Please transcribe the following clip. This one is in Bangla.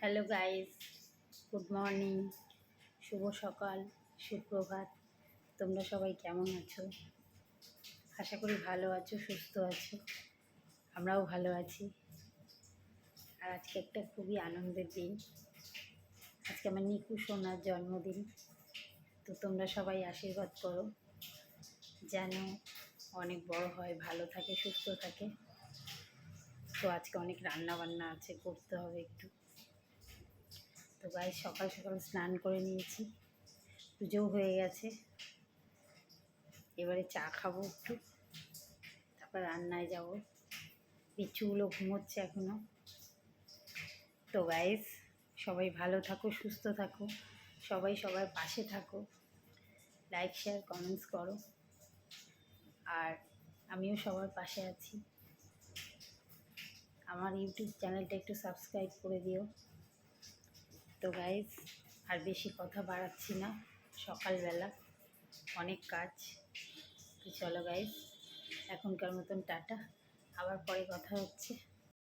হ্যালো গাইস, গুড মর্নিং, শুভ সকাল, সুপ্রভাত। তোমরা সবাই কেমন আছো? আশা করি ভালো আছো, সুস্থ আছো। আমরাও ভালো আছি। আর আজকে একটা খুবই আনন্দের দিন। আজকে আমার নিকু সোনার জন্মদিন। তো তোমরা সবাই আশীর্বাদ করো যেন অনেক বড় হয়, ভালো থাকে, সুস্থ থাকে। তো আজকে অনেক রান্না বান্না আছে, করতে হবে একটু। তো গায়ে সকাল সকাল স্নান করে নিয়েছি, পুজোও হয়ে গেছে। এবারে চা খাবো একটু, তারপর রান্নায় যাব। পিচ্ছুগুলো ঘুমোচ্ছে এখনো। তো গাইস, সবাই ভালো থাকো, সুস্থ থাকো, সবাই সবার পাশে থাকো, লাইক শেয়ার কমেন্টস করো। আর আমিও সবার পাশে আছি। আমার ইউটিউব চ্যানেলটা একটু সাবস্ক্রাইব করে দিও। তো গাইস, আর বেশি কথা বাড়াচ্ছি না, সকালবেলা অনেক কাজ। তো চলো গাইস, এখনকার মতন টাটা, আবার পরে কথা হচ্ছে।